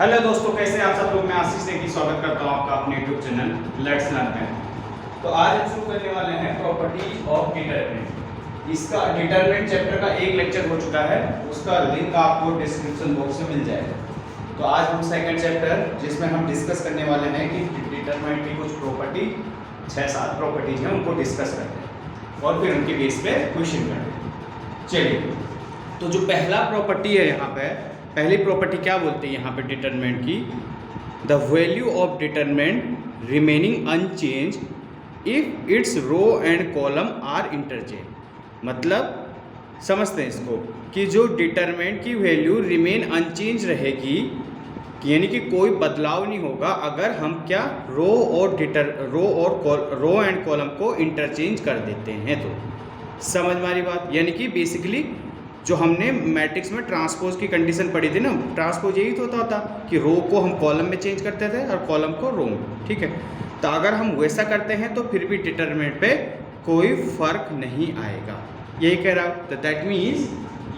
Hello दोस्तों, कैसे हैं आप सब लोग। मैं आशीष नेगी स्वागत करता हूं आपका अपने यूट्यूब चैनल लेट्स लर्न में। तो आज हम शुरू करने वाले हैं प्रॉपर्टीज ऑफ डिटरमिनेंट। इसका डिटरमिनेंट चैप्टर का एक लेक्चर हो चुका है, उसका लिंक आपको डिस्क्रिप्शन बॉक्स में मिल जाएगा। तो आज हम सेकंड चैप्टर जिसमें हम डिस्कस करने वाले हैं कि डिटरमिनेंट की कुछ प्रॉपर्टी 6-7 प्रॉपर्टीज हैं, उनको डिस्कस करते हैं और फिर उनके बेस पे क्वेश्चन करते हैं। चलिए, तो जो पहला प्रॉपर्टी है यहाँ पे, पहली प्रॉपर्टी क्या बोलते हैं यहाँ पे डिटरमिनेंट की, the value of determinant remaining unchange if its row and column are interchange. मतलब समझते हैं इसको कि जो डिटरमिनेंट की वैल्यू रिमेन अनचेंज रहेगी, यानी कि कोई बदलाव नहीं होगा अगर हम क्या रो एंड कॉलम को इंटरचेंज कर देते हैं। तो समझ में आ रही बात, यानी कि बेसिकली जो हमने मैट्रिक्स में ट्रांसपोज की कंडीशन पढ़ी थी ना, ट्रांसपोज यही तो होता था कि रो को हम कॉलम में चेंज करते थे और कॉलम को रो में। ठीक है, तो अगर हम वैसा करते हैं तो फिर भी डिटरमिनेंट पे कोई फर्क नहीं आएगा, यही कह रहा हूँ। तो दैट मीन्स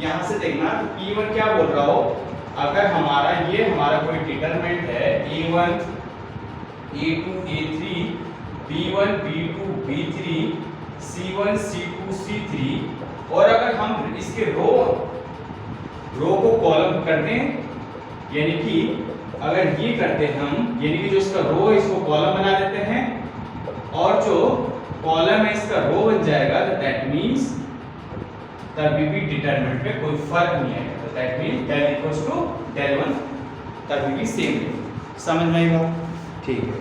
यहाँ से देखना P1 क्या बोल रहा हो, अगर हमारा कोई डिटरमिनेंट है A1 A2 A3 B1 B2 B3 C1 C2 C3, और अगर हम इसके रो को कॉलम करते हैं, यानी कि अगर ये करते हैं हम, यानी कि जो इसका रो है इसको कॉलम बना देते हैं और जो कॉलम है इसका रो बन जाएगा, तो दैट मींस तभी भी डिटरमिनेंट पे कोई फर्क नहीं आएगा। तो that means del equals to del 1 तभी भी सेम है। समझ में आई बात? ठीक है।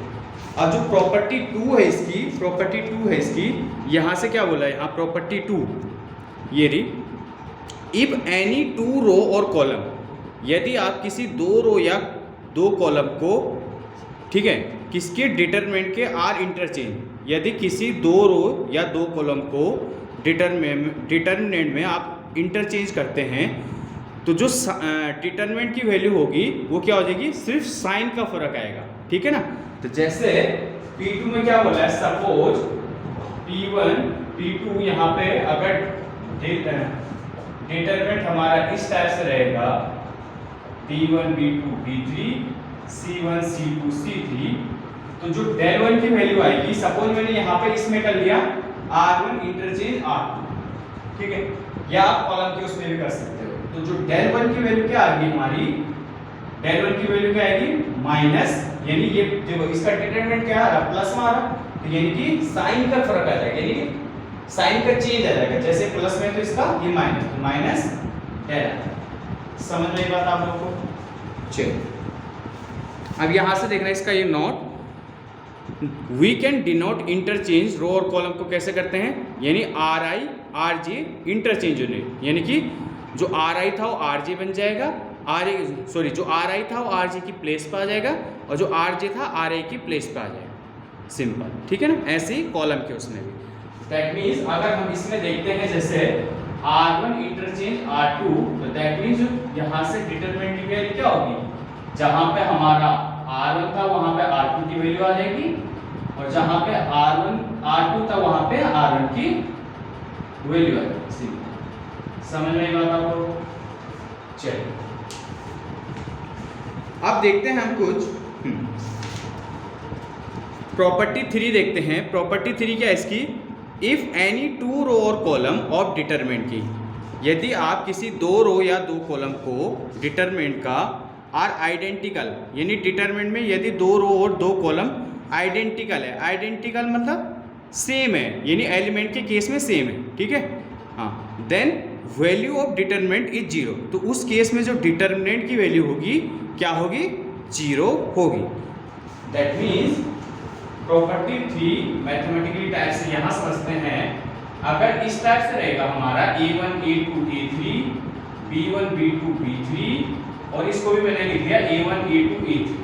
अब जो प्रॉपर्टी 2 है इसकी, यहां से क्या बोला है यहाँ प्रॉपर्टी 2, ये रही, इफ एनी 2 रो और कॉलम, यदि आप किसी 2 रो या 2 कॉलम को, ठीक है, किसके डिटरमिनेंट के आर इंटरचेंज, यदि किसी 2 रो या 2 कॉलम को डिटरमिनेंट में आप इंटरचेंज करते हैं, तो जो डिटरमिनेंट की वैल्यू होगी वो क्या हो जाएगी, सिर्फ साइन का फर्क आएगा। ठीक है ना। तो जैसे P2 में क्या बोला है, सपोज P1 P2 यहाँ पे अगर डिटरमिनेंट हमारा इस टाइप से रहेगा, B1 B2 B3 C1 C2 C3, तो जो del 1 की वैल्यू आएगी, सपोज मैंने यहाँ पे इसमें कर लिया R1 इंटरचेंज R2, ठीक है, या आप कॉलम के उसमें भी कर सकते हो। तो जो del 1 की वैल्यू क्या आएगी हमारी, del 1 की वैल्यू क्या आएगी माइनस, यानी ये देखो इसका डिटरमिनेंट क्या आ रहा, प्लस में आ रहा, तो यानी कि साइन का फर्क आ जाएगा, यानी कि साइन का चेंज आ जाएगा, जैसे प्लस में तो इसका ये माइनस, तो माइनस del। समझ में बात आप लोगों को? चलो, अब यहां से देखना इसका ये note, we can denote interchange row और कॉलम को कैसे करते हैं, यानी RI RJ इंटरचेंज होने, यानी कि जो RI था वो RJ बन जाएगा, जो RI था वो RJ की प्लेस पे आ जाएगा और जो RJ था RI की प्लेस पे आ जाएगा। सिंपल, ठीक है ना। ऐसे ही कॉलम के उसमें भी। दैट मीन्स अगर हम इसमें देखते हैं जैसे R1 इंटरचेंज R2, तो दैट मीन्स यहाँ से डिटरमिनेंट की वैल्यू क्या होगी, जहाँ पे हमारा R1 था वहाँ पे R2 की वैल्यू आ जाएगी, और जहाँ पे R2 था वहाँ पे R1 की वैल्यू आ जाएगी। समझ में बात आपको? चलिए, अब देखते हैं हम कुछ प्रॉपर्टी 3 देखते हैं। प्रॉपर्टी 3 क्या है इसकी, इफ एनी 2 रो और कॉलम ऑफ डिटरमिनेंट की, यदि आप किसी 2 रो या 2 कॉलम को डिटरमिनेंट का आर आइडेंटिकल, यानी डिटरमिनेंट में यदि 2 रो और 2 कॉलम आइडेंटिकल है, आइडेंटिकल मतलब सेम है, यानी एलिमेंट के केस में सेम है, ठीक है, हाँ, then value of determinant is 0, तो उस केस में जो डिटरमिनेंट की वैल्यू होगी क्या होगी, 0 होगी। That means property 3 mathematically type से यहाँ समझते हैं, अगर इस टाइप से रहेगा हमारा A1 A2 A3 B1 B2 B3, और इसको भी मैंने लिख दिया A1 A2 A3,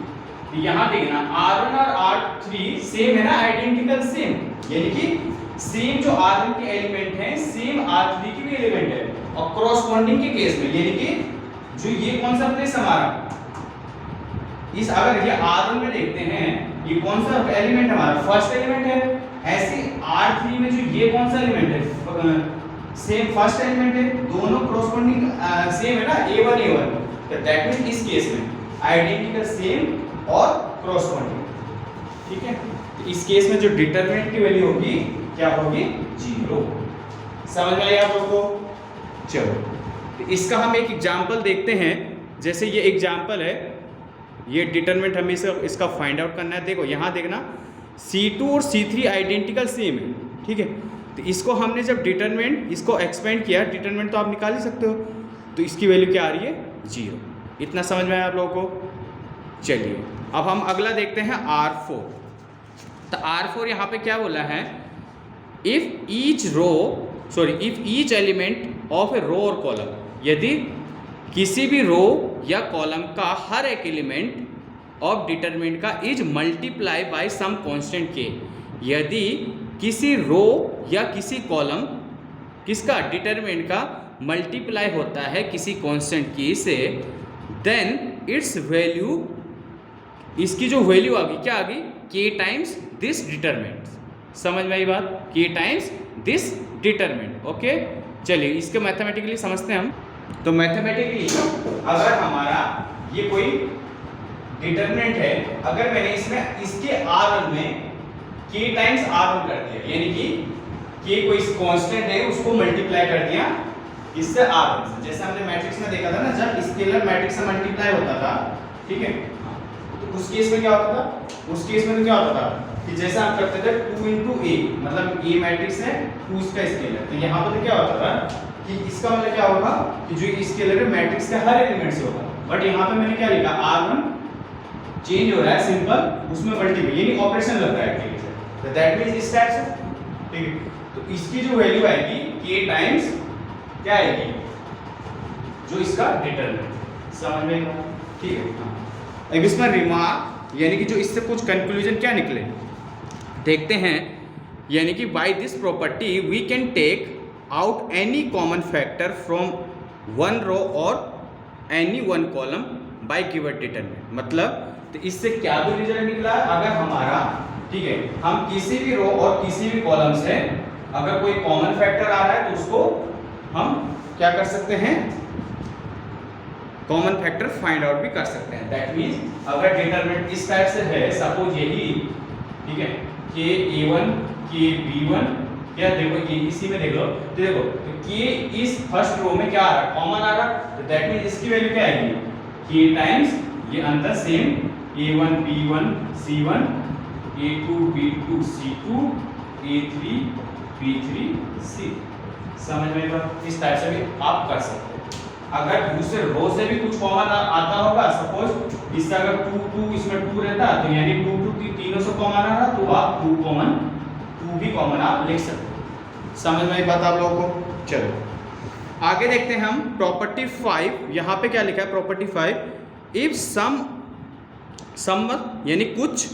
तो यहाँ देखना R1 और R3 सेम है ना, आइडेंटिकल सेम, यानी कि सेम जो R1 के एलिमेंट हैं सेम R3 की भी एलिमेंट है, और कॉरस्पॉन्डिंग के केस में, यानी कि जो ये कौन सा प्लेस हमारा इस, अगर ये R1 में देखते हैं ये कौन सा एलिमेंट हमारा फर्स्ट एलिमेंट है, ऐसे R3 में जो ये कौन सा एलिमेंट है, सेम फर्स्ट एलिमेंट है, दोनों कॉरस्पॉन्डिंग सेम है ना, A1 A1, तो दैट मींस इस केस में आइडेंटिकल सेम और क्रॉसपोंडिंग, ठीक है। तो इस केस में जो डिटरमिनेंट की वैल्यू होगी क्या होगी 0। समझ में आया आप लोगों को? चलो तो इसका हम एक एग्जांपल देखते हैं। जैसे ये एग्जांपल है, ये डिटरमिनेंट हमें इसका फाइंड आउट करना है। देखो यहाँ देखना C2 और C3 आइडेंटिकल सेम है, ठीक है। तो इसको हमने जब डिटरमिनेंट इसको एक्सपेंड किया, डिटरमिनेंट तो आप निकाल ही सकते हो, तो इसकी वैल्यू क्या आ रही है 0। इतना समझ में आया आप लोगों को? चलिए अब हम अगला देखते हैं R4। तो R4 यहाँ पे क्या बोला है, इफ ईच एलिमेंट ऑफ ए रो और कॉलम, यदि किसी भी रो या कॉलम का हर एक एलिमेंट ऑफ डिटरमिनेंट का is multiply by some constant के, यदि किसी रो या किसी कॉलम किसका डिटरमिनेंट का मल्टीप्लाई होता है किसी कांस्टेंट की से, देन इट्स वैल्यू, इसकी जो वैल्यू आ गई क्या आ गई, k टाइम्स दिस डिटरमिनेंट। समझ में आई बात? k times this determinant. Okay चलिए इसके मैथमेटिकली समझते हैं हम। तो मैथमेटिकली अगर हमारा ये कोई डिटरमिनेंट है, अगर मैंने इसमें इसके R1 में k टाइम्स R1 कर दिया, यानी कि k कोई कांस्टेंट है उसको मल्टीप्लाई कर दिया इससे R1 से। जैसे हमने मैट्रिक्स में देखा था ना, जब स्केलर मैट्रिक्स से मल्टीप्लाई होता था, ठीक है, तो उस केस में क्या होता था, उस केस में तो क्या होता था कि जैसे आप करते थे 2 into a, मतलब a मैट्रिक्स है 2 इसका स्केलर, तो यहाँ पर तो क्या होता था कि इसका मतलब क्या होगा कि जो स्केलर है मैट्रिक्स के हर एलिमेंट से होगा। बट यहाँ पे मैंने क्या लिखा, R1 चेंज हो रहा है सिंपल, उसमें मल्टीप्लाई यानी ऑपरेशन लग रहा है ठीक है, तो दैट मींस इस टाइप से, ठीक है। तो इसकी जो वैल्यू आएगी k टाइम्स क्या आएगी, जो इसका डिटरमिनेंट। समझ में आया? ठीक है। अब इसमें रिमार्क यानी कि जो इससे कुछ कंक्लूजन क्या निकले देखते हैं। यानी कि by this property we can take out any common factor from one row और any one column by given determinant. मतलब तो इससे क्या भी रिजल्ट निकला, अगर हमारा ठीक है हम किसी भी रो और किसी भी कॉलम से अगर कोई कॉमन फैक्टर आ रहा है तो उसको हम क्या कर सकते हैं, कॉमन फैक्टर फाइंड आउट भी कर सकते हैं। दैट मींस अगर डिटरमिनेंट इस टाइप से है, सपोज यही ठीक है k a1 k b1, क्या देखो ये इसी में देखो तो देखो तो k इस फर्स्ट रो में क्या आ रहा है, कॉमन आ रहा है, तो दैट मींस इसकी वैल्यू क्या आएगी k टाइम्स ये अंदर same a1 b1 c1 a2 b2 c2 a3 b3 c। समझ में आया? इस टाइप से भी आप कर सकते हो। अगर दूसरे रो से भी कुछ कॉमन आता होगा, सपोज इससे अगर 2 2 इसमें 2 रहता तो यानी 2 2 तीनों से कॉमन आ रहा तो आप 2 भी कॉमन आप लिख सकते हो। समझ में आई बात आप लोगों को? चलो आगे देखते हैं हम प्रॉपर्टी 5। यहाँ पे क्या लिखा है प्रॉपर्टी 5, इफ सम यानी कुछ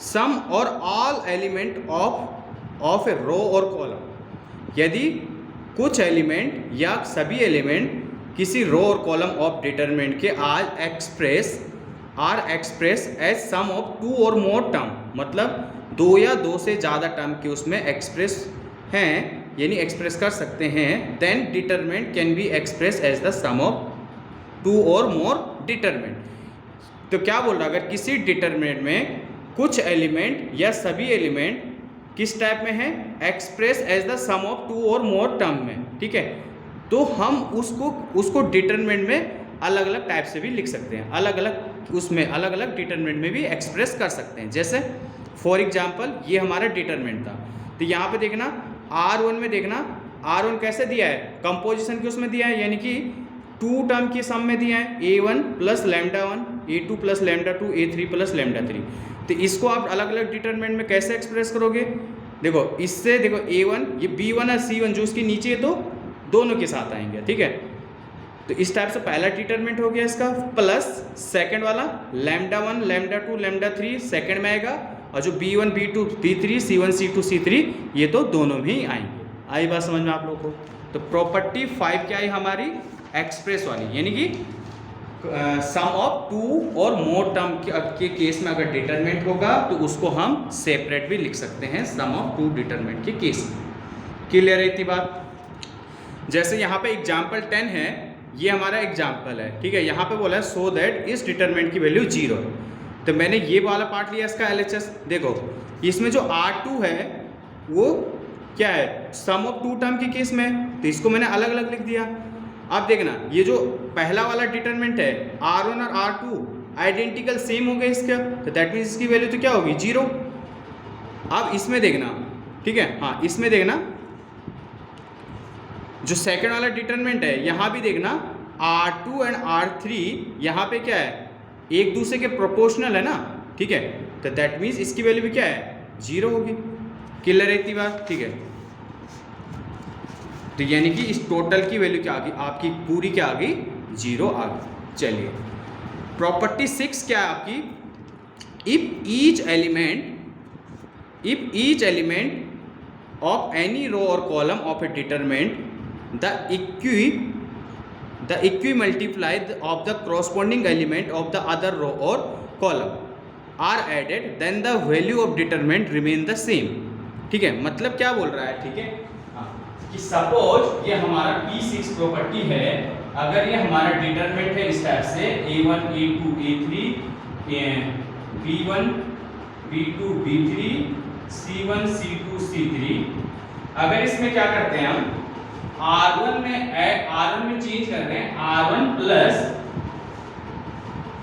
सम और ऑल एलिमेंट ऑफ ए रो और कॉलम, यदि कुछ एलिमेंट या सभी एलिमेंट किसी रो और कॉलम ऑफ डिटरमिनेंट के are express as sum of 2 or more term, मतलब 2 या 2 से ज़्यादा टर्म के उसमें एक्सप्रेस हैं यानी एक्सप्रेस कर सकते हैं, then determinant can be express as the sum of 2 or more determinant. तो क्या बोल रहा है, अगर किसी डिटरमिनेंट में कुछ एलिमेंट या सभी एलिमेंट किस टाइप में है, express as the sum of 2 or more term में, ठीक है, तो हम उसको डिटरमिनेंट में अलग अलग टाइप से भी लिख सकते हैं, अलग अलग उसमें अलग अलग डिटरमिनेंट में भी एक्सप्रेस कर सकते हैं। जैसे फॉर एग्जांपल ये हमारा डिटरमिनेंट था, तो यहाँ पे देखना R1 में देखना R1 कैसे दिया है, कंपोजिशन के उसमें दिया है, यानी कि 2 टर्म के सम में दिया है, a1 plus lambda 1 a2 plus lambda 2 a3 plus lambda 3। तो इसको आप अलग अलग डिटरमिनेंट में कैसे एक्सप्रेस करोगे, देखो इससे देखो a1 ये b1 और c1 जो उसके नीचे है तो दोनों के साथ आएंगे, ठीक है। तो इस टाइप से पहला डिटरमिनेंट हो गया इसका, प्लस सेकंड वाला लैम्डा 1 लैम्डा 2 लैम्डा 3 सेकंड में आएगा, और जो b1 b2 b3 c1 c2 c3 ये तो दोनों में ही आएंगे। आई बात समझ में आप लोगों को? तो प्रॉपर्टी 5 क्या है हमारी, एक्सप्रेस वाली, यानी कि सम ऑफ 2 और मोर टर्म के केस में अगर डिटरमिनेंट होगा तो उसको हम सेपरेट भी लिख सकते हैं सम ऑफ 2 डिटरमिनेंट के केस में। क्लियर है इतनी बात? जैसे यहाँ पे एग्जाम्पल 10 है, ये हमारा एग्जाम्पल है, ठीक है। यहाँ पे बोला है सो दैट इस डिटरमिनेंट की वैल्यू 0 है। तो मैंने ये वाला पार्ट लिया इसका LHS। देखो इसमें जो R2 है वो क्या है, सम ऑफ टू टर्म के केस में, तो इसको मैंने अलग अलग लिख दिया। अब देखना ये जो पहला वाला डिटरमिनेंट है R1 और R2 आइडेंटिकल सेम हो गए इसका, तो दैट मीन्स इसकी वैल्यू तो क्या होगी 0। अब इसमें देखना, ठीक है, हाँ इसमें देखना जो सेकंड वाला डिटरमिनेंट है यहाँ भी देखना R2 एंड R3 यहाँ पे क्या है, एक दूसरे के प्रोपोर्शनल है ना, ठीक है। तो दैट मीन्स इसकी वैल्यू भी क्या है 0 होगी। क्लियर है इतनी बात, ठीक है। तो यानी कि इस टोटल की वैल्यू क्या आ गई आपकी, पूरी क्या आ गई 0 आ गई। चलिए प्रॉपर्टी 6 क्या है आपकी, if each element of any row और column of a determinant the equi multiply of the corresponding element of the other row or column are added, then the value of determinant remain the same। ठीक है, मतलब क्या बोल रहा है, ठीक है, कि सपोज ये हमारा P6 प्रॉपर्टी है, अगर ये हमारा डिटरमिनेंट है इस टाइप से A1 A2 A3 B1 B2 B3 C1 C2 C3, अगर इसमें क्या करते हैं हम R1 में चेंज कर रहे हैं R1 प्लस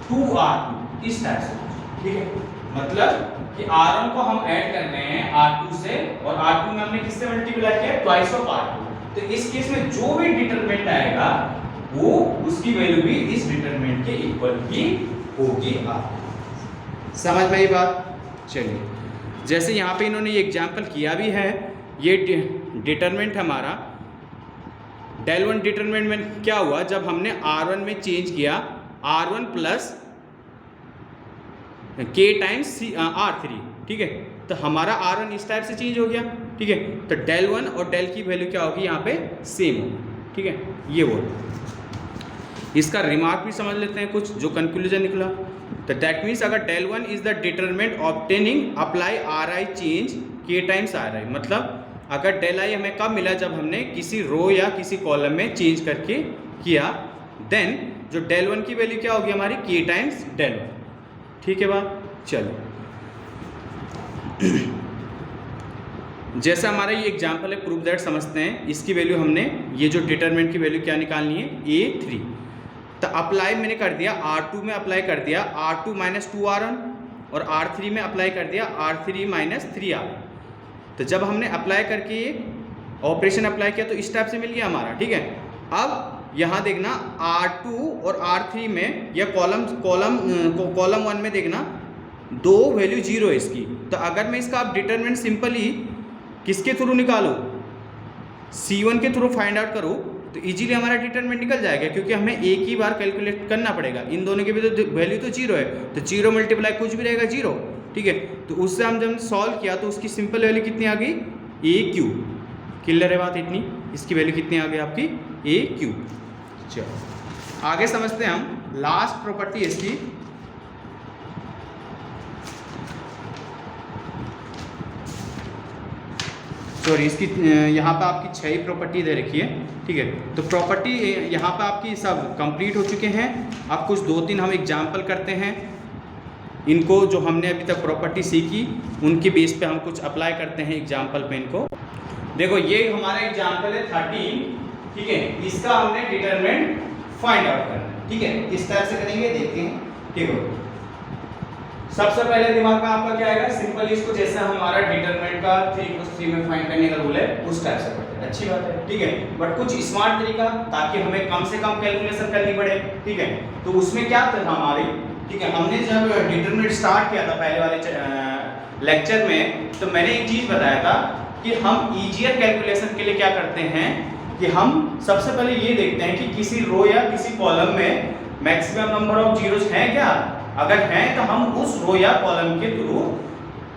2R2 इस टाइप से, ठीक है। मतलब कि R1 को हम ऐड कर रहे हैं R2 से, और R2 में हमने किससे मल्टीप्लाई किया, ट्वाइस ऑफ R2। तो इस केस में जो भी डिटरमिनेंट आएगा वो उसकी वैल्यू भी इस डिटरमिनेंट के इक्वल ही होगी। समझ में ये बात। चलिए जैसे यहाँ पे इन्होंने ये एग्जाम्पल किया भी है, ये डिटरमिनेंट हमारा डेल वन डिटरमिनेंट में क्या हुआ, जब हमने R1 में चेंज किया R1 plus K times R3, ठीक है। तो हमारा R1 इस टाइप से चेंज हो गया, ठीक है। तो डेल वन और डेल की वैल्यू क्या होगी यहाँ पे सेम होगी, ठीक है। ये वो इसका रिमार्क भी समझ लेते हैं कुछ जो कंक्लूजन निकला। तो दैट मीन्स अगर del one is the determinant obtaining apply RI change K times RI, मतलब अगर डेल आई हमें कब मिला, जब हमने किसी रो या किसी कॉलम में चेंज करके किया, देन जो डेल वन की वैल्यू क्या होगी हमारी K टाइम्स डेल वन, ठीक है बात। चलो जैसा हमारा ये एग्जांपल है प्रूफ दैट समझते हैं। इसकी वैल्यू हमने ये जो डिटरमिनेंट की वैल्यू क्या निकालनी है A3, तो अप्लाई मैंने कर दिया R2 में अप्लाई कर दिया R2 माइनस 2R1 और R3 में अप्लाई कर दिया R3 माइनस 3R। तो जब हमने अप्लाई करके ऑपरेशन अप्लाई किया तो इस टाइप से मिल गया हमारा, ठीक है। अब यहाँ देखना R2 और R3 में या कॉलम 1 में देखना दो वैल्यू 0 है इसकी। तो अगर मैं इसका आप डिटरमिनेंट सिंपली किसके थ्रू निकालूँ, C1 के थ्रू फाइंड आउट करूँ, तो इजीली हमारा डिटरमिनेंट निकल जाएगा, क्योंकि हमें एक ही बार कैलकुलेट करना पड़ेगा। इन दोनों के भी तो वैल्यू तो 0 है, तो 0 मल्टीप्लाई कुछ भी रहेगा 0, ठीक है। तो उससे हम जब सॉल्व किया तो उसकी सिंपल वैल्यू कितनी आ गई AQ। क्लियर है बात इतनी, इसकी वैल्यू कितनी आ गई आपकी AQ। चलो आगे समझते हैं हम लास्ट प्रॉपर्टी इसकी। सॉरी इसकी यहाँ पे आपकी 6 ही प्रॉपर्टी दे रखी है, ठीक है। तो प्रॉपर्टी यहाँ पे आपकी सब कंप्लीट हो चुके हैं। अब कुछ 2-3 हम एग्जाम्पल करते हैं, इनको जो हमने अभी तक प्रॉपर्टी सीखी उनके बेस पे हम कुछ अप्लाई करते हैं एग्जाम्पल पे इनको। देखो ये हमारा एग्जाम्पल है 13, ठीक है। इसका हमने डिटरमिनेंट फाइंड आउट करना है, ठीक है। इस टाइप से करेंगे, देखते हैं, ठीक है। सबसे पहले दिमाग में आपका क्या आएगा, सिंपल इसको जैसा हमारा डिटरमिनेंट का 3 में फाइंड करने का रूल है उस टाइप से करते हैं, अच्छी बात है, ठीक है। बट कुछ स्मार्ट तरीका ताकि हमें कम से कम कैलकुलेशन करनी पड़े, ठीक है। तो उसमें क्या था हमारी, ठीक है, हमने जब डिटरमिनेंट स्टार्ट किया था पहले वाले लेक्चर में, तो मैंने एक चीज़ बताया था कि हम ईजियर कैलकुलेशन के लिए क्या करते हैं कि हम सबसे पहले ये देखते हैं कि किसी रो या किसी कॉलम में मैक्सिमम नंबर ऑफ जीरोस हैं क्या। अगर हैं तो हम उस रो या कॉलम के थ्रू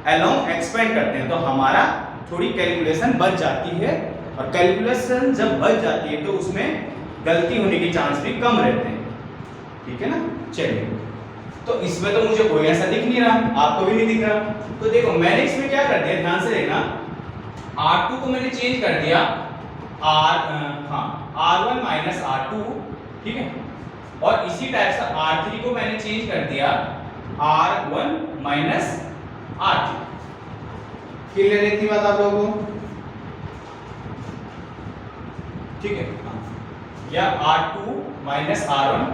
अलोंग एक्सपेंड करते हैं, तो हमारा थोड़ी कैलकुलेशन बच जाती है। और कैलकुलेशन जब बच जाती है तो उसमें गलती होने के चांस भी कम रहते हैं, ठीक है ना। चलिए, तो इसमें तो मुझे कोई ऐसा दिख नहीं रहा, आपको भी नहीं दिख रहा। तो देखो मैंने इसमें क्या कर दिया, ध्यान से देखना, R2 को मैंने चेंज कर दिया R1 माइनस R2 ठीक है। और इसी टाइप से R3 को मैंने चेंज कर दिया R1 माइनस R3। क्लियर है इतनी बात आप लोगों को? ठीक है। या R2 माइनस R1,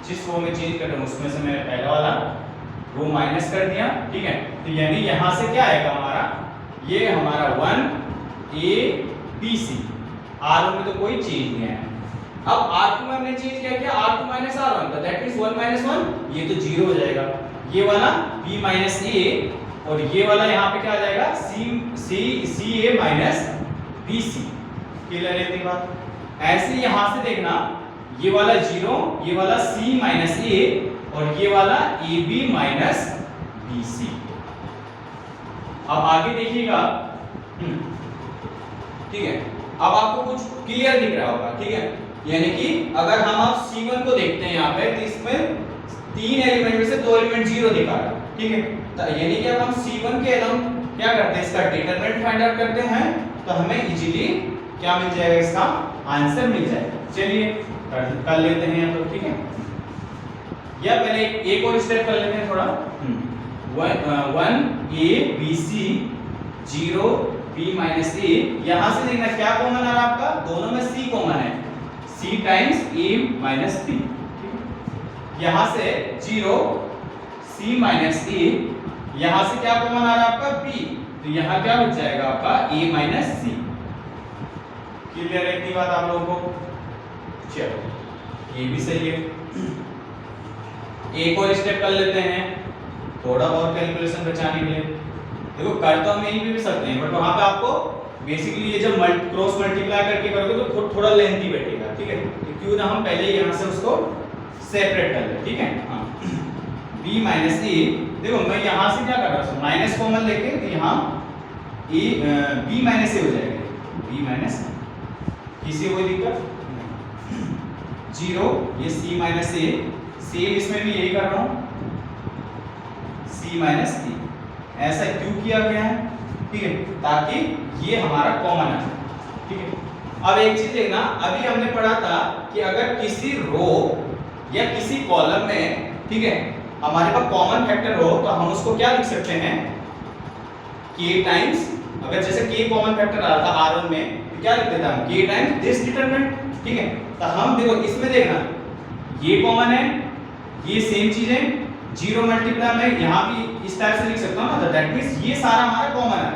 जिस रो में चेंज कर रहे हैं उसमें से मैंने पहला वाला रो माइनस कर दिया, ठीक है। तो यानी यहां से क्या आएगा हमारा, ये हमारा 1 A B C, R1 में तो कोई चेंज नहीं है। अब R2 में हमने चेंज क्या किया, R2 माइनस R1, तो दैट मींस 1 माइनस 1, ये तो 0 हो जाएगा। ये वाला B माइनस A और ये वाला यहाँ पे क्या आ जाएगा, C A minus B C। Clear है इतनी बात? ऐसे यहां से देखना, ये वाला 0, ये वाला C माइनस A और ये वाला AB माइनस BC। अब आगे देखिएगा, ठीक है। अब आपको कुछ क्लियर दिख रहा होगा, ठीक है। यानी कि अगर हम आप C1 को देखते हैं यहाँ पे, तो इसमें 3 एलिमेंट में से 2 एलिमेंट 0 दिखा रहा है, ठीक है। तो यानी कि अब हम C1 के एलिमेंट क्या करते हैं, इसका डिटरमिनेंट फाइंड आउट करते हैं, तो हमें इजीली क्या मिल जाएगा, इसका आंसर मिल जाएगा। चलिए कर लेते हैं तो, ठीक है। या पहले एक और स्टेप कर लेते हैं थोड़ा। 1 A B C 0 B minus A, यहां से देखना क्या कॉमन आ रहा है आपका, दोनों में C कॉमन है, C times A minus B। यहां से 0 C माइनस A, यहां से क्या कॉमन आ रहा है आपका B, तो यहां क्या बच जाएगा आपका A माइनस C। क्लियर है इतनी बात आप लोगों को? चलो ये भी सही है। एक और स्टेप कर लेते हैं, थोड़ा और कैलकुलेशन बचाने के लिए। देखो कर तो हम यहीं पे भी सकते हैं, बट वहां पे आपको बेसिकली ये जब क्रॉस मल्टीप्लाई करके करोगे तो थोड़ा लेंथी बैठेगा, ठीक है। तो क्यों ना हम पहले यहां से उसको सेपरेट कर लें, ठीक है। हाँ, B माइनस A, देखो मैं यहां से क्या कर रहा हूं, माइनस कॉमन लेके, तो यहां B माइनस A हो जाएगा, B माइनस, किसी कोई दिक्कत 0, ये C माइनस A, सेम इसमें भी यही कर रहा हूं, C माइनस A। ऐसा क्यों किया गया है, ठीक है, ताकि ये हमारा कॉमन है, ठीक है। अब एक चीज देखना, अभी हमने पढ़ा था कि अगर किसी रो या किसी कॉलम में, ठीक है, हमारे पास कॉमन फैक्टर हो तो हम उसको क्या लिख सकते हैं, K टाइम्स, अगर जैसे K कॉमन फैक्टर आ रहा था R1 में, तो क्या लिख देते हैं हम, K टाइम्स दिस डिटरमिनेंट, ठीक है। तो हम देखो इसमें देखना, ये कॉमन है, ये सेम चीज है, 0 मल्टीप्लाई में यहाँ भी इस टाइप से लिख सकता हूँ ना, तो दैट मींस ये सारा हमारा कॉमन है,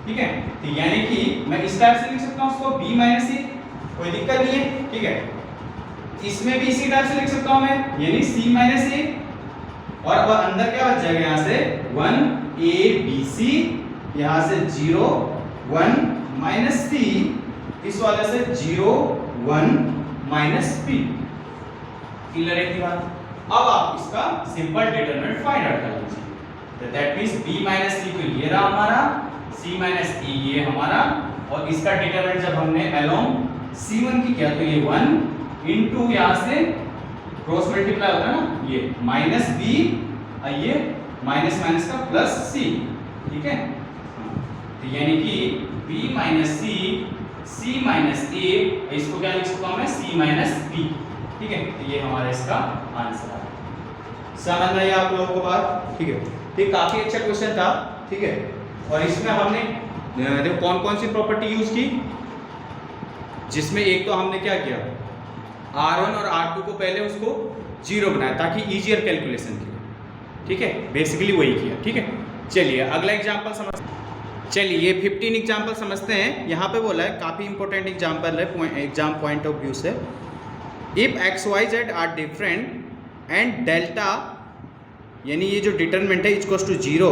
ठीक है। तो यानी कि मैं इस टाइप से लिख सकता हूँ उसको B माइनस A, कोई दिक्कत नहीं है, ठीक है। इसमें भी इसी टाइप से लिख सकता हूँ मैं, यानी C माइनस A, और अब अंदर क्या बच जाएगा, यहाँ से 1 A B C, यहाँ से 0 1 माइनस C, इस वाले से 0 1 माइनस P। क्लियर है की बात? अब आप इसका सिंपल डिटरमिनेंट फाइंड आउट कर लीजिए, तो that means B minus C तो ये रहा हमारा, C माइनस E ये हमारा, और इसका डिटरमिनेंट जब हमने अलोंग C1 की किया तो ये 1 इनटू यहाँ से क्रॉस मल्टीप्लाई होता है ना, ये माइनस B, ये माइनस माइनस का प्लस C, ठीक है। तो यानी कि B minus C minus A, इसको क्या लिख सकता हूँ मैं, C माइनस B, ठीक है। तो ये हमारा इसका आंसर है। समझ में आई आप लोगों को बात, ठीक है। ये काफी अच्छा क्वेश्चन था, ठीक है। और इसमें हमने देखो कौन कौन सी प्रॉपर्टी यूज की, जिसमें एक तो हमने क्या किया, R1 और R2 को पहले उसको 0 बनाया ताकि इजियर कैलकुलेशन के लिए, ठीक है। बेसिकली वही किया, ठीक है। चलिए अगला एग्जांपल समझ, चलिए ये 15 एग्जांपल समझते हैं। यहाँ पे बोला है, काफ़ी इंपॉर्टेंट एग्जांपल है एग्जाम पॉइंट ऑफ व्यू से। If x y z are different and delta, यानी ये जो डिटरमिनेंट है इक्वल्स टू 0,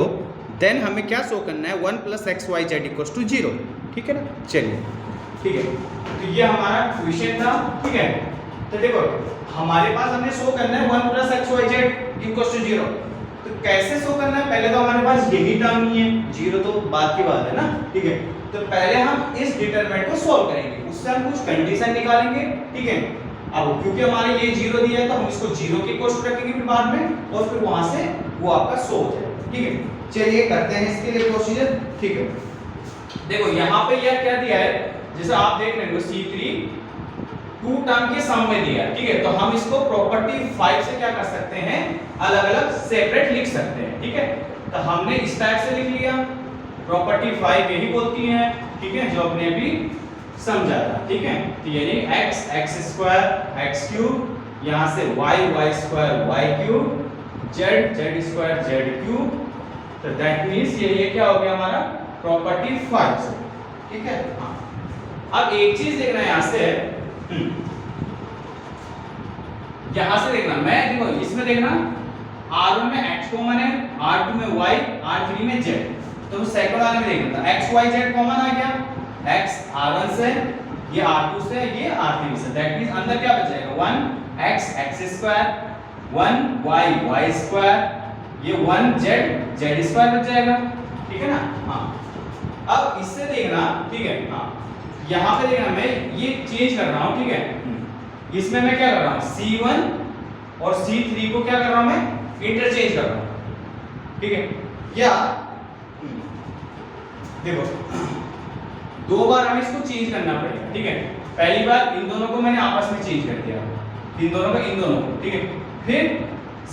देन हमें क्या शो करना है, 1 plus x y z equals to 0, ठीक है ना। चलिए ठीक है, तो ये हमारा क्वेश्चन था, ठीक है। तो देखो हमारे पास हमें शो करना है 1 plus x y z equals to 0। तो कैसे शो करना है, पहले तो हमारे पास यही टर्म नहीं है, 0 तो बाद की बात है ना, ठीक है। तो पहले हम इस डिटरमिनेंट को सॉल्व करेंगे, उससे हम कुछ कंडीशन निकालेंगे, ठीक है। अब क्योंकि हमारे ये 0 दिया है तो हम इसको 0 के इक्वल रखेंगे फिर बाद में, और फिर वहां से वो आपका सो हो जाएगा, ठीक है। चलिए करते हैं इसके लिए प्रोसीजर, ठीक है। देखो यहाँ पे यह क्या दिया है, जैसे आप देख रहे हो C3 टू टर्म के सम में दिया, ठीक है। तो हम इसको प्रॉपर्टी 5 से क्या कर सकते हैं, अलग अलग सेपरेट लिख सकते हैं, ठीक है। तो हमने इस टाइप से लिख लिया, प्रॉपर्टी 5 यही बोलती है, ठीक है, जो अपने अभी समझा था, ठीक है। तो यानी x x square x cube, यहां से y y square y cube, z z square z cube. तो दैट मींस ये क्या हो गया हमारा प्रॉपर्टी 5 से, ठीक है। हाँ, अब एक चीज देखना है यहां से, यहां से देखना, मैं देखो इसमें देखना R1 में x कॉमन है, R2 में y, R3 में z। तो सेकंड वाले में देखना था x y z कॉमन आ गया, x R1 से, ये R2 से, ये R3 से। दैट मींस अंदर क्या बच जाएगा 1 x square, 1 y y square, ये 1 z स्क्वायर बच जाएगा, ठीक है ना। हाँ, अब इससे देखना, ठीक है। हाँ, यहाँ पे देखना मैं ये चेंज कर रहा हूँ, ठीक है। इसमें मैं क्या कर रहा हूँ C1 और C3 को क्या कर रहा हूँ मैं इंटरचेंज कर रहा हूँ, ठीक है। या देखो दो बार हमें इसको चेंज करना पड़ेगा, ठीक है। पहली बार इन दोनों को मैंने आपस में चेंज कर दिया, इन दोनों को इन दोनों को, ठीक है। फिर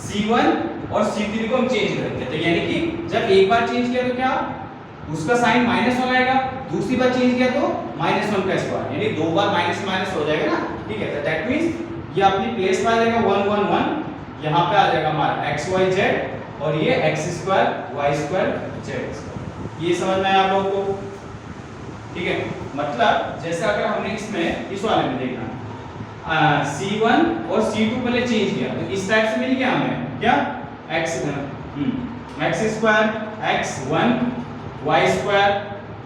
C1 और C3 को हम चेंज करेंगे, तो यानी कि जब एक बार चेंज किया तो क्या उसका साइन -1 आएगा, दूसरी बार चेंज किया तो -1 का स्क्वायर, यानी दो बार माइनस माइनस हो जाएगा ना, ठीक है। तो दैट मींस ये अपनी प्लेस पे आ जाएगा 1 1 1, यहां पे आ जाएगा हमारा x y z, और ये x square y square z square. ये समझ में आया आप लोगों को, ठीक है। मतलब जैसे अगर हमने इसमें इस वाले में देखना C1 और C2 पहले चेंज किया तो इस टाइप से मिल गया हमें क्या x square x1 y square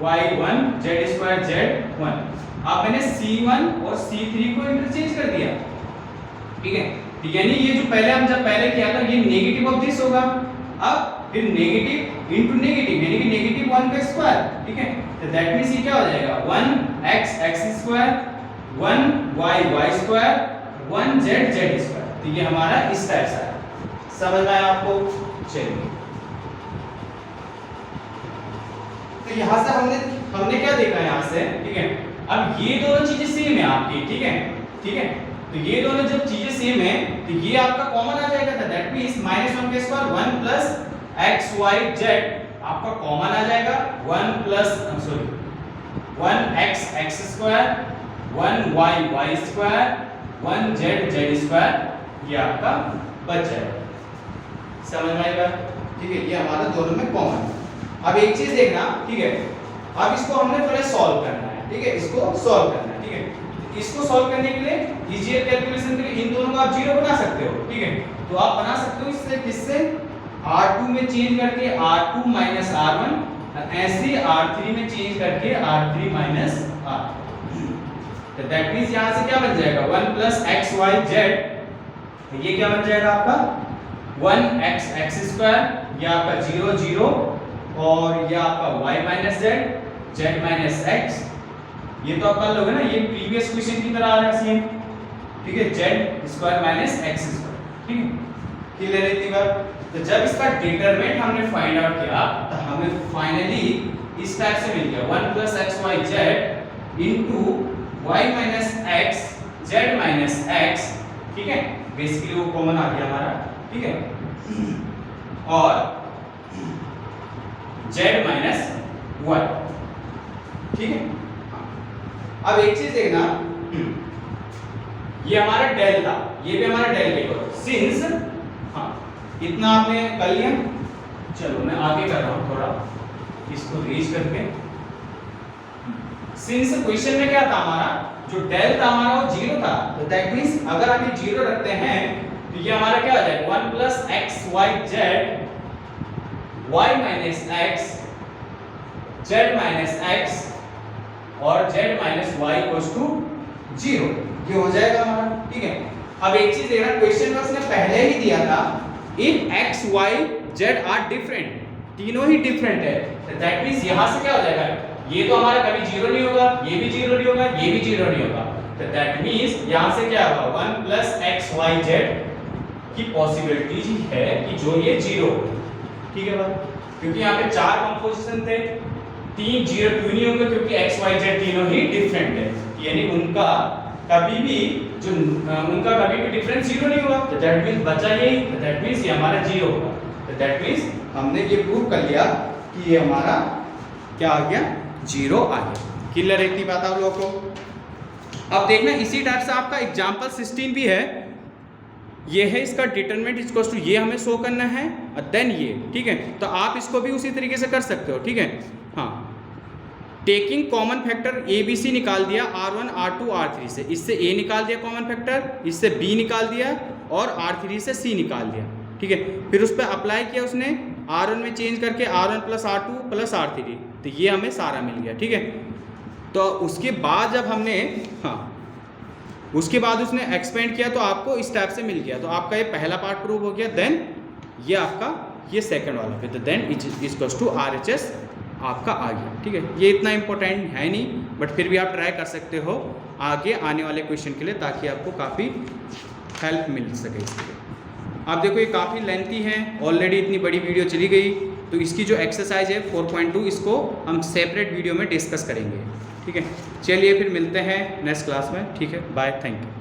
y1 z square z1। अब मैंने C1 और C3 को इंटरचेंज कर दिया, ठीक है। यानी ये जो पहले हम जब पहले किया था ये नेगेटिव ऑफ दिस होगा, अब फिर नेगेटिव इनटू नेगेटिव यानी कि नेगेटिव 1 का स्क्वायर, ठीक है। तो दैट मींस ये क्या हो जाएगा 1 x square, 1 y y square, 1 z square. तो ये हमारा इस टाइप से है, समझ में आया आपको। चलिए, तो यहां से हमने क्या देखा यहां से, ठीक है। अब ये दोनों चीजें सेम है आपकी, ठीक है, ठीक है। तो ये दोनों जब चीजें सेम है तो ये आपका कॉमन आ जाएगा, तो दैट मींस -1 का स्क्वायर 1 प्लस x y z आपका कॉमन आ जाएगा, 1 plus 1 x square, 1 y y square, 1 z square, ये आपका बच जाएगा, समझ में आएगा, ठीक है। ये हमारा दोनों में कॉमन है। अब एक चीज देखना, ठीक है। अब इसको हमने पहले सॉल्व करना है, ठीक है, इसको सॉल्व करना है, ठीक है। इसको सॉल्व करने के लिए इजीयर कैलकुलेशन के लिए इन दोनों को आप जीरो बना सकते हो, ठीक है। तो आप बना सकते हो इससे किससे R2 में चेंज करके R2 माइनस R1, ऐसे R3 में चेंज करके R3 माइनस R। तो दैट मींस यहां से क्या बन जाएगा 1 प्लस x y z, तो ये क्या बन जाएगा आपका 1 x स्क्वायर, ये आपका 0 0, और ये आपका y minus z minus x। ये तो आप कर लोगे ना, ये प्रीवियस क्वेश्चन की तरह आ रहा है सेम, ठीक है, z square minus x square, ठीक है। क्लियर है इतनी बात। तो जब इसका डिटरमिनेंट हमने फाइंड आउट किया तो हमें फाइनली इस टाइप से मिल गया 1 प्लस x y z into y minus x z minus x, ठीक है। बेसिकली वो कॉमन आ गया हमारा, ठीक है, और z माइनस y, ठीक है। अब एक चीज देखना, ये हमारा डेल था, ये भी हमारा डेल के करो सिंस, हाँ इतना आपने कर लिया। चलो मैं आगे कर रहा हूं थोड़ा इसको रीच करके। सिंस क्वेश्चन में क्या था हमारा, जो डेल था हमारा वो 0 था, तो दैट मींस अगर हम ये 0 रखते हैं तो ये हमारा क्या आ जाएगा 1 प्लस x y z y minus x z minus x और z minus y equals to 0, ये हो जाएगा हमारा, ठीक है। अब एक चीज देखना, क्वेश्चन में उसने पहले ही दिया था if x y z are different, तीनों ही डिफरेंट है, तो दैट मींस यहां से क्या हो जाएगा, ये तो हमारा कभी 0 नहीं होगा, ये भी 0 नहीं होगा, ये भी 0 नहीं होगा, तो दैट मींस यहां से क्या होगा 1 प्लस x y z की पॉसिबिलिटी है कि जो ये 0, ठीक है बात, क्योंकि यहाँ पे 4 कंपोजिशन थे, 3 0 क्यों नहीं होंगे, क्योंकि x y z तीनों ही डिफरेंट है, यानी उनका कभी भी जो उनका कभी भी डिफरेंस जीरो नहीं होगा, तो दैट मीन्स बचा यही, तो दैट मीन्स ये हमारा जीरो होगा। तो दैट मीन्स हमने ये प्रूव कर लिया कि ये हमारा क्या आ गया, जीरो आ गया। क्लियर है इतनी बात आप लोगों को। अब देखना इसी टाइप से आपका एग्जाम्पल 16 भी है, ये है इसका डिटरमिनेंट इक्वल्स टू ये हमें शो करना है और देन ये, ठीक है। तो आप इसको भी उसी तरीके से कर सकते हो, ठीक है। हाँ, taking common factor a b c निकाल दिया R1 R2 R3 से, इससे A निकाल दिया कॉमन फैक्टर, इससे B निकाल दिया और R3 से C निकाल दिया, ठीक है। फिर उस पर अप्लाई किया उसने R1 में चेंज करके R1 plus R2 plus R3, तो ये हमें सारा मिल गया, ठीक है। तो उसके बाद जब हमने उसके बाद उसने एक्सपेंड किया तो आपको इस टाइप से मिल गया, तो आपका ये पहला पार्ट प्रूव हो गया। देन ये आपका ये सेकंड वाला, फिर देन इक्वल्स टू RHS आपका आ गया, ठीक है। ये इतना इंपॉर्टेंट है नहीं, बट फिर भी आप ट्राई कर सकते हो आगे आने वाले क्वेश्चन के लिए, ताकि आपको काफ़ी हेल्प मिल सके इसके लिए। आप देखो ये काफ़ी लेंथी है, ऑलरेडी इतनी बड़ी वीडियो चली गई, तो इसकी जो एक्सरसाइज है 4.2 इसको हम सेपरेट वीडियो में डिस्कस करेंगे, ठीक है। चलिए फिर मिलते हैं नेक्स्ट क्लास में, ठीक है। Bye, thank you.